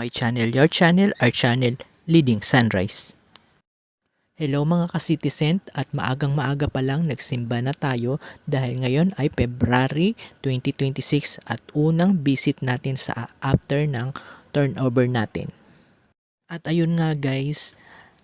my channel, your channel, our channel, Leading Sunrise. Hello mga ka-citizen, at maagang-maaga pa lang nagsimba na tayo dahil ngayon ay February 2026 at unang visit natin sa after ng turnover natin. At ayun nga guys,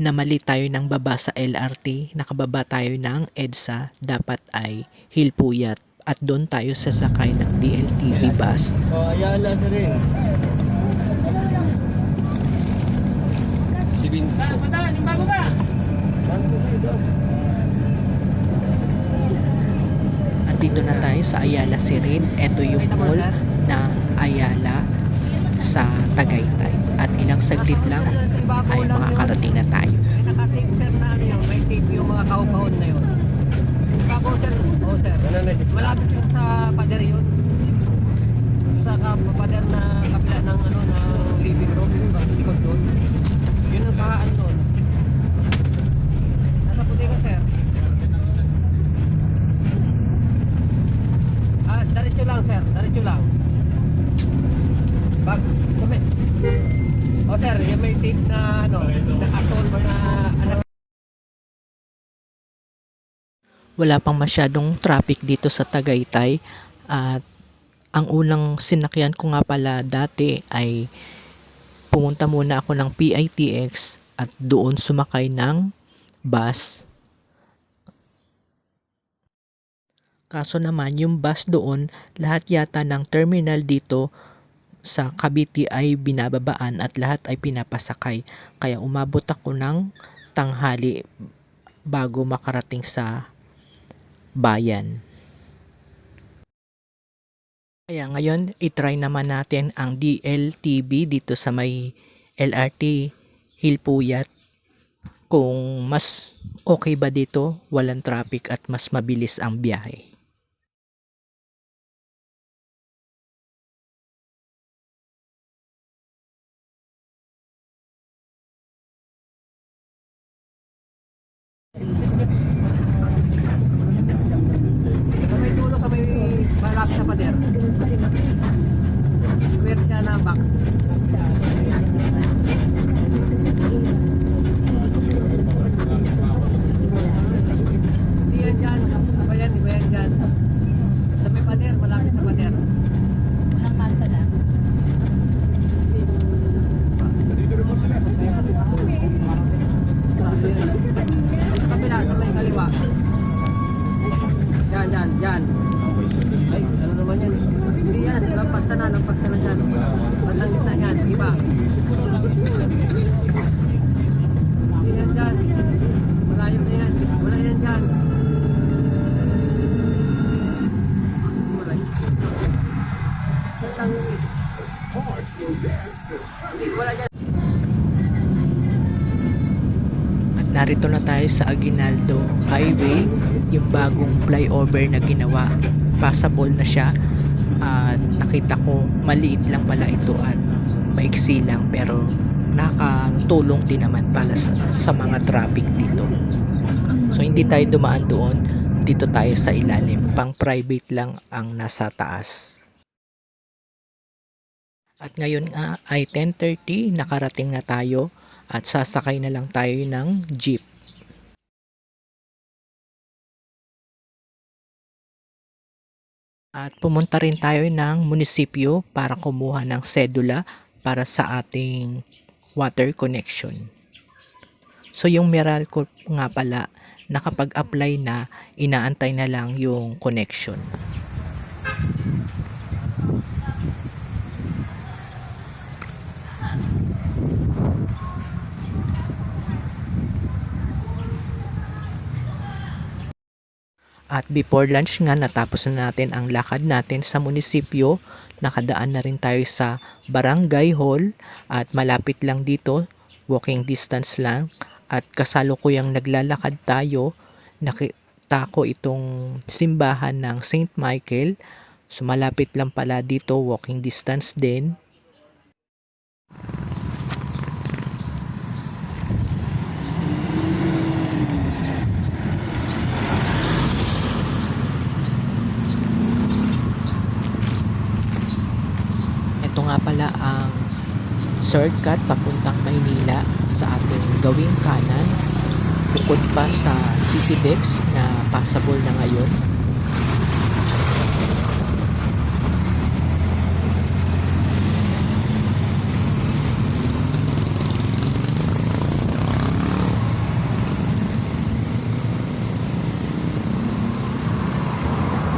namali tayo ng baba sa LRT, nakababa tayo ng EDSA, dapat ay Hilpuyat at doon tayo sasakay ng DLTV bus. Ayala sa rin. Si Bin. Andito na tayo sa Ayala Sirin. Ito yung mall na Ayala sa Tagaytay. At ilang saglit lang ay makakarating na tayo. Naka-tape sir na ano yun, may tape yung mga kahon-kahon na yun. Tapos sir, oh sir, malapit yun sa pader yun. Sa pader na kapila ng ano, ng living room, likod doon. Yun ang kahaan doon. Nasa puti ka sir. Diretso lang sir, diretso lang. Bag, sumi. Oh sir, yung may tape na ano, na asol ba na anak. Wala pang masyadong traffic dito sa Tagaytay at ang unang sinakyan ko nga pala dati ay pumunta muna ako ng PITX at doon sumakay ng bus. Kaso naman yung bus doon, lahat yata ng terminal dito sa Cavite ay binababaan at lahat ay pinapasakay. Kaya umabot ako ng tanghali bago makarating sa bayan. Kaya ngayon, itry naman natin ang DLTV dito sa may LRT Hilpuyat. Kung mas okay ba dito, walang traffic at mas mabilis ang biyahe. Sa may dulo sa may malapit sa pader. Square siya na box. Hindi yan dyan. Iba yan dyan. Sa may pader, malapit sa pader. Walang kanto na. Sa kabila, sa may kaliwa. Dyan. Ay, ano naman yan eh. Hindi yan, lampas ka na dyan. Bandang gitna yan, iba. Hindi yan dyan. Malayo na yan. Wala yan dyan. Malayo. Hindi, wala dyan. At narito na tayo sa Aguinaldo Highway, yung bagong flyover na ginawa. Passable na siya at nakita ko maliit lang pala ito at maiksi lang, pero nakatulong din naman pala sa mga traffic dito. So hindi tayo dumaan doon, dito tayo sa ilalim, pang private lang ang nasa taas. At ngayon nga ay 10:30, nakarating na tayo at sasakay na lang tayo ng jeep. At pumunta rin tayo ng munisipyo para kumuha ng sedula para sa ating water connection. So yung Meralco nga pala, nakapag-apply na, inaantay na lang yung connection. At before lunch nga, natapos na natin ang lakad natin sa munisipyo. Nakadaan na rin tayo sa barangay hall at malapit lang dito, walking distance lang. At kasalukuyang naglalakad tayo, nakita ko itong simbahan ng St. Michael. So malapit lang pala dito, walking distance din. Ito nga pala ang shortcut papuntang Maynila sa ating gawing kanan. Bukod pa sa Citybex na passable na ngayon.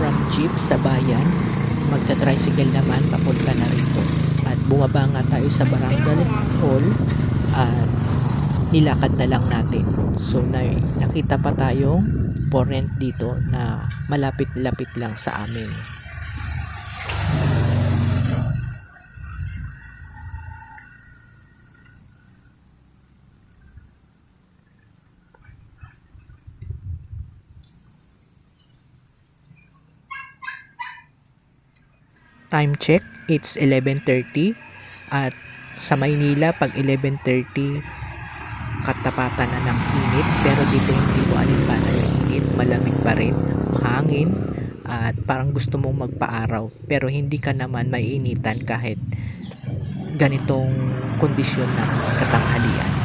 From jeep sa bayan, magta-tricycle naman papunta na rito. At bumaba nga tayo sa barangay hall at nilakad na lang natin. So nakita pa tayong porent dito na malapit-lapit lang sa amin. Time check, it's 11:30 at sa Maynila pag 11:30 katapatan na ng init, pero dito hindi mo alintana yung init, malamig pa rin, mahangin at parang gusto mong magpaaraw pero hindi ka naman maiinitan kahit ganitong kondisyon ng katanghalian.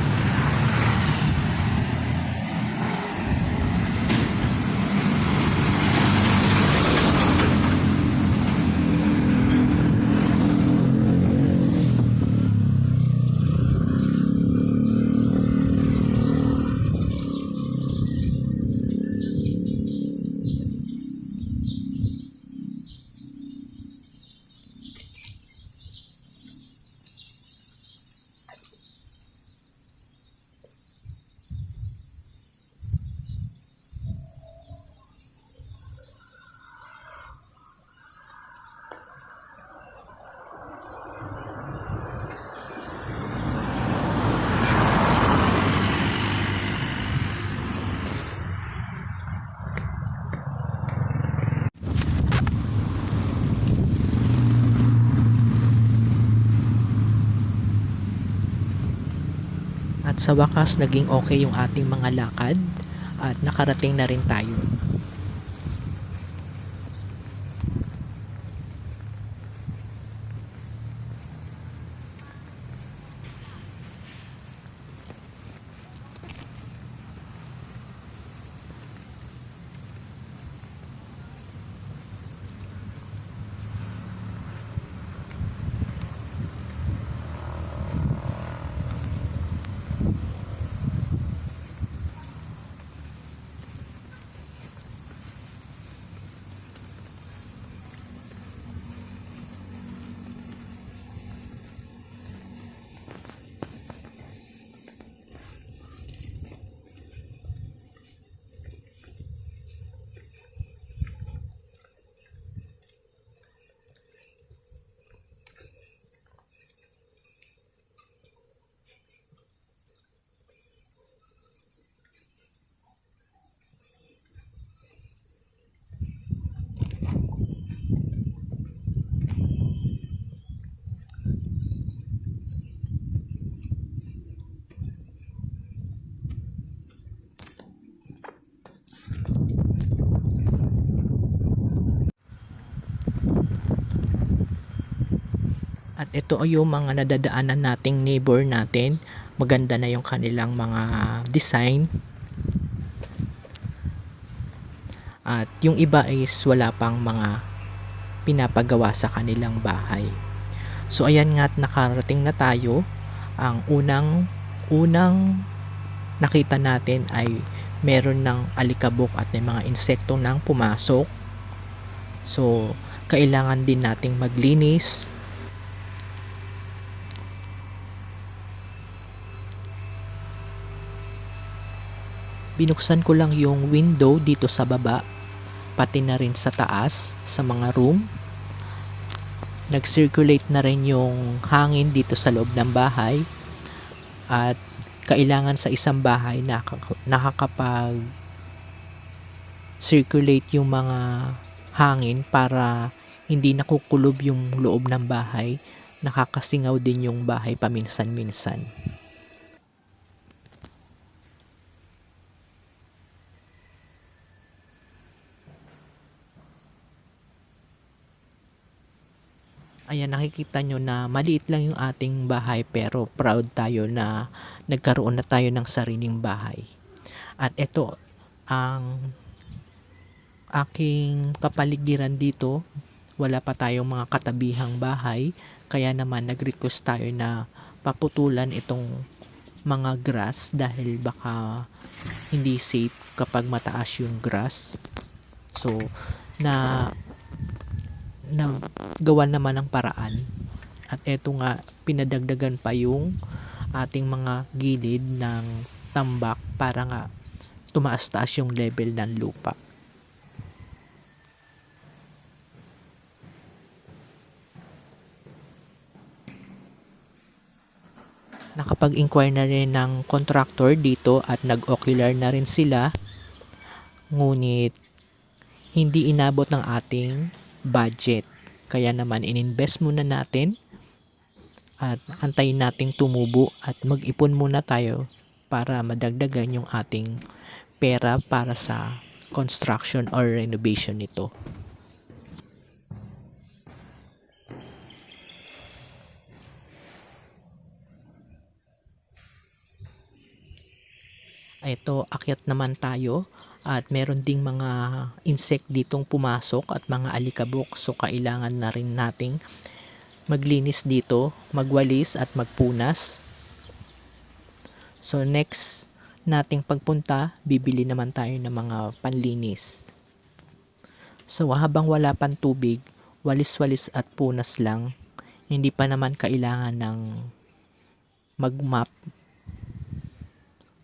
At sa wakas naging okay yung ating mga lakad at nakarating na rin tayo. At ito ay yung mga nadadaanan nating neighbor natin. Maganda na yung kanilang mga design. At yung iba is wala pang mga pinapagawa sa kanilang bahay. So ayan nga at nakarating na tayo. Ang unang nakita natin ay meron ng alikabok at may mga insekto nang pumasok. So kailangan din nating maglinis. Binuksan ko lang yung window dito sa baba, pati na rin sa taas, sa mga room. Nag-circulate na rin yung hangin dito sa loob ng bahay. At kailangan sa isang bahay na nakakapag-circulate yung mga hangin para hindi nakukulob yung loob ng bahay. Nakakasingaw din yung bahay paminsan-minsan. Ayan, nakikita nyo na maliit lang yung ating bahay pero proud tayo na nagkaroon na tayo ng sariling bahay. At ito, ang aking kapaligiran dito, wala pa tayong mga katabihang bahay. Kaya naman nag-request tayo na paputulan itong mga grass dahil baka hindi safe kapag mataas yung grass. So, na gawan naman ng paraan. At eto nga, pinadagdagan pa yung ating mga gilid ng tambak para nga tumaas-taas yung level ng lupa. Nakapag-inquire na rin ng contractor dito at nag-ocular na rin sila. Ngunit hindi inabot ng ating budget. Kaya naman ininvest muna natin at antayin nating tumubo at mag-ipon muna tayo para madagdagan yung ating pera para sa construction or renovation nito. Ito, akyat naman tayo at meron ding mga insect ditong pumasok at mga alikabok, so kailangan na rin nating maglinis dito, magwalis at magpunas. So next nating pagpunta, bibili naman tayo ng mga panlinis. So habang wala pang tubig, walis-walis at punas lang, hindi pa naman kailangan ng mag-mop.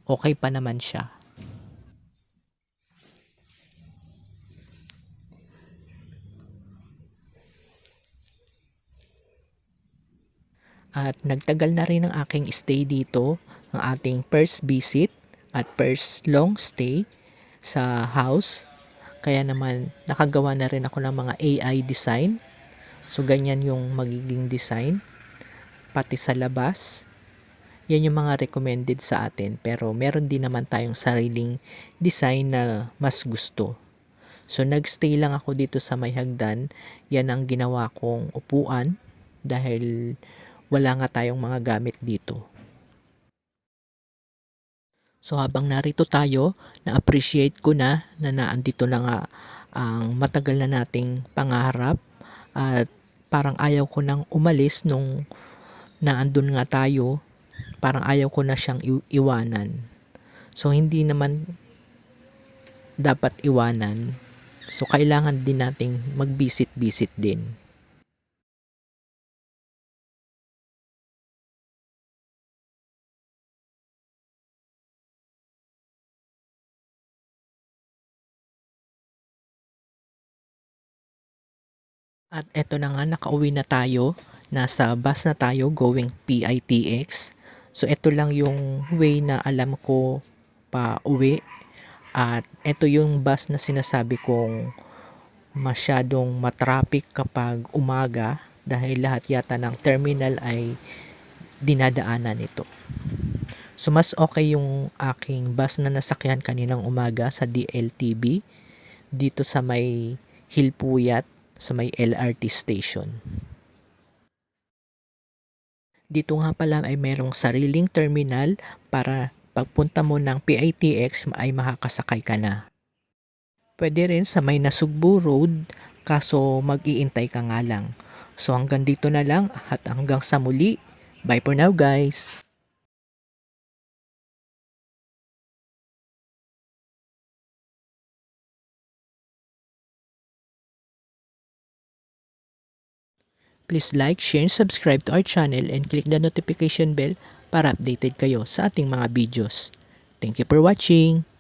Okay pa naman siya. At nagtagal na rin ang aking stay dito, ang ating first visit at first long stay sa house. Kaya naman nakagawa na rin ako ng mga AI design. So ganyan yung magiging design. Pati sa labas, yan yung mga recommended sa atin. Pero meron din naman tayong sariling design na mas gusto. So nagstay lang ako dito sa may hagdan. Yan ang ginawa kong upuan dahil wala nga tayong mga gamit dito. So habang narito tayo, na-appreciate ko na naandito na nga ang matagal na nating pangarap at parang ayaw ko nang umalis nung naandun nga tayo, parang ayaw ko na siyang iwanan. So hindi naman dapat iwanan. So kailangan din nating mag-visit-visit din. At eto na nga, nakauwi na tayo. Nasa bus na tayo going PITX. So eto lang yung way na alam ko pa uwi. At eto yung bus na sinasabi kong masyadong matraffic kapag umaga dahil lahat yata ng terminal ay dinadaanan ito. So mas okay yung aking bus na nasakyan kaninang umaga sa DLTB dito sa may Hilpuyat sa may LRT station. Dito nga pala ay merong sariling terminal para pagpunta mo ng PITX ay makakasakay ka na. Pwede rin sa may Nasugbu Road kaso mag-iintay ka nga lang. So hanggang dito na lang at hanggang sa muli. Bye for now guys! Please like, share, and subscribe to our channel and click the notification bell para updated kayo sa ating mga videos. Thank you for watching!